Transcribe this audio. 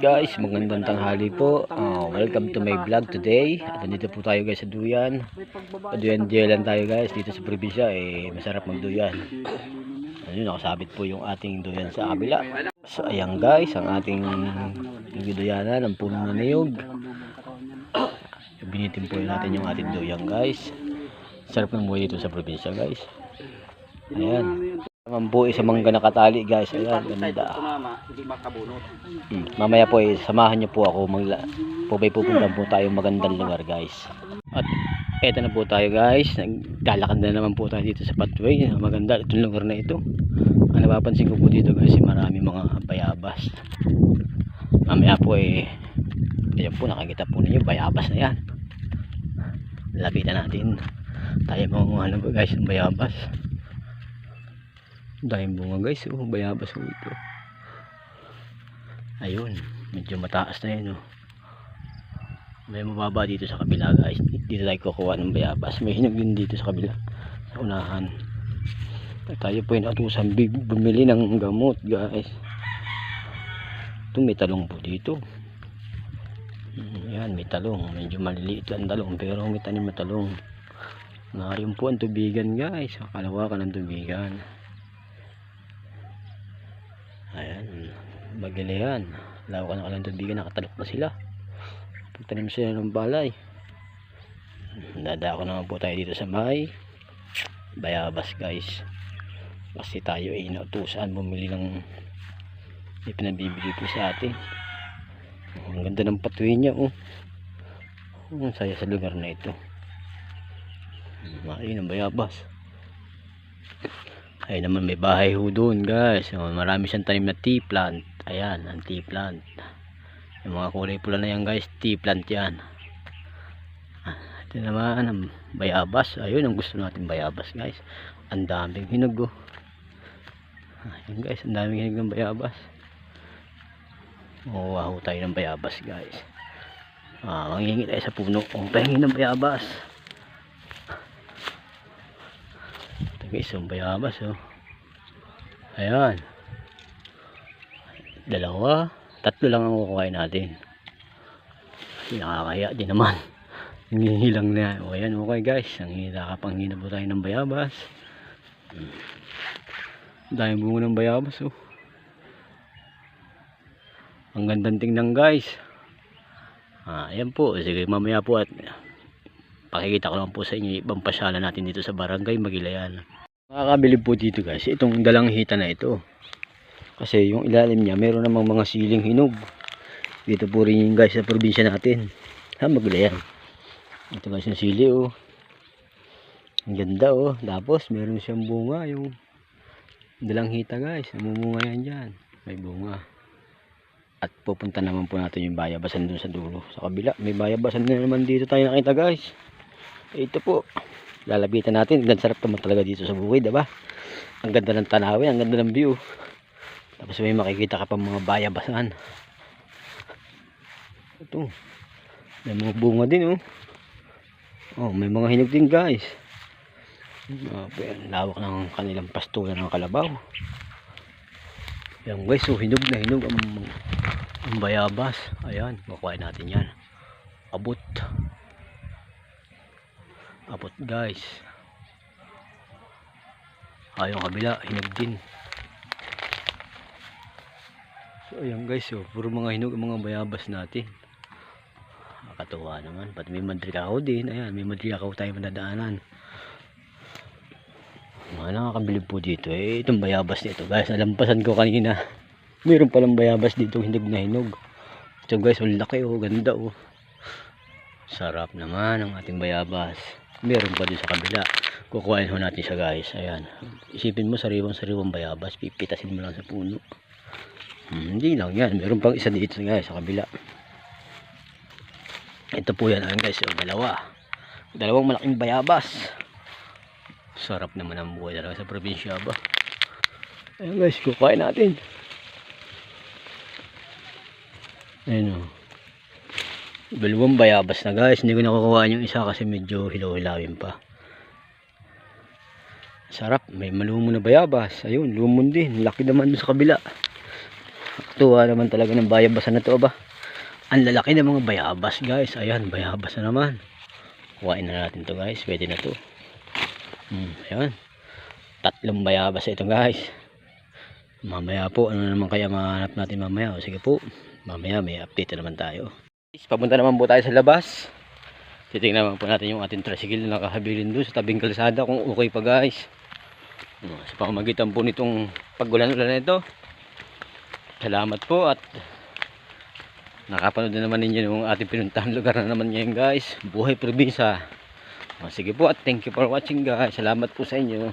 guys, magandang tanghali po. Welcome to my vlog today. At nandito po tayo guys sa Duyan. Duyan tayo guys dito sa probinsya. Masarap magduyan. Ayun, nakasabit po yung ating duyan sa kabila. So ayan guys, ang ating duyanan ng puno ng niyog. Binitin po natin yung ating duyan guys. Sarap ng buhay dito sa probinsya guys. Ayan. Naman po sa mangga nakatali guys. Ayan, ganda. Mamaya po samahan nyo po ako. Pupunta po tayo magandang lugar guys. At eto na po tayo guys. Naglalakad na naman po tayo dito sa pathway. Maganda itong lugar na ito. Ang napapansin ko po dito guys, marami mga bayabas. Mamaya po ayan po, nakikita po ninyo bayabas na yan. Lapitan natin. Tayo mga ano po guys, ng bayabas. Dahil bunga guys, bayabas po ito. Ayun, medyo mataas na yun. May mababa dito sa kabila guys. Dito tayo kukuha ng bayabas. May hinog din dito sa kabila, sa unahan. At tayo po yung atusan bumili ng gamot guys. Ito may talong po dito. Yan, may talong. Medyo maliliit ang talong pero may tanim na talong. Ngayon po ang tubigan guys. Kalawakan ang tubigan. Ayan, maganda yan. Lawakan na kalang tubigan, nakatalok na sila. Pagtanim sila ng balay. Dadako naman po tayo dito sa may bayabas guys. Kasi tayo ay nautusan bumili ng pinabibili po sa atin. Ang ganda ng pathway niya ang saya sa lugar na ito. Ayun ang bayabas. Ay naman may bahay ho doon guys. Marami siyang tanim na tea plant. Ayan, ang tea plant. Yung mga kulay pula na yan guys, tea plant yan. Ito naman ang bayabas. Ayun ang gusto natin bayabas guys. Ang daming hinog ayun guys, ang daming hinog ng bayabas. Wow, tayo ng bayabas guys. Manghingi tayo sa puno. Pahingin ng bayabas. Guys, yung bayabas ayan, dalawa, tatlo lang ang kukuhain natin. Nakakaya din naman. Nangihilang na. Ayan, okay guys, nakapanghingi po tayo ng bayabas. Dahil bunga ng bayabas ang gandang tingnan guys. Ayan po, sige mamaya po at pakikita ko lang po sa inyo ibang pasyalan natin dito sa barangay Magilayan. Makakabili po dito guys itong dalang hita na ito, kasi yung ilalim niya meron namang mga siling hinog. Dito po rin guys sa probinsya natin Magilayan. Ito guys yung sili ang ganda tapos meron siyang bunga, yung dalang hita guys, namumunga yan dyan, may bunga. At pupunta naman po natin yung bayabasan dun sa dulo sa kabila. May bayabasan na naman dito tayo nakita guys. Ito po, lalabitan natin. Ang sarap naman talaga dito sa bukid, diba? Ang ganda ng tanawin, ang ganda ng view. Tapos may makikita ka pa mga bayabasan. Ito, may mga bunga din may mga hinog din guys. Lawak ng kanilang pastulan ng kalabaw. Yan guys, hinog na hinog ang bayabas. Ayan, makuha natin yan. Abot guys. Yung kabila hinog din. So ayan guys, puro mga hinog ang mga bayabas natin. Nakakatuwa naman. Pati may madrikaw din. Ayan, may madrikaw tayo madadaanan. Nakakabilib po dito itong bayabas dito guys. Nalampasan ko kanina. Mayroon palang bayabas dito hinog na hinog. Ito guys, ang laki ganda Sarap naman ang ating bayabas. Meron pa din sa kabila. Kukuhain ho natin siya guys. Ayan. Isipin mo sariwang bayabas. Pipitasin mo lang sa puno. Hindi lang yan. Meron pang isa dito guys sa kabila. Ito po yan guys. Dalawang malaking bayabas. Sarap naman ang buhay talaga sa probinsya ba. Ayan guys, kukuhain natin. Ayan dalawang bayabas na guys. Hindi ko nakukuha yung isa kasi medyo hilaw-hilawin pa. Sarap, may malumon na bayabas. Ayun, lumon din. Laki naman sa kabila. Tuwa naman talaga ng bayabasan na to ba. Ang lalaki ng mga bayabas guys. Ayan, bayabas na naman. Kuhain na natin to guys. Pwede na to. Ayan. 3 bayabas ito guys. Mamaya po, ano naman kaya mahanap natin mamaya? O sige po, mamaya may update naman tayo. Papunta naman po tayo sa labas. Titingnan naman po natin yung ating tricycle na nakahabilin doon sa tabing kalsada kung okay pa guys. Sa pamamagitan po nitong pag-ulan-ulan na ito. Salamat po at nakapanood na naman ninyo yung ating pinuntahan lugar na naman ngayon guys. Buhay probinsya. Sige po at thank you for watching guys. Salamat po sa inyo.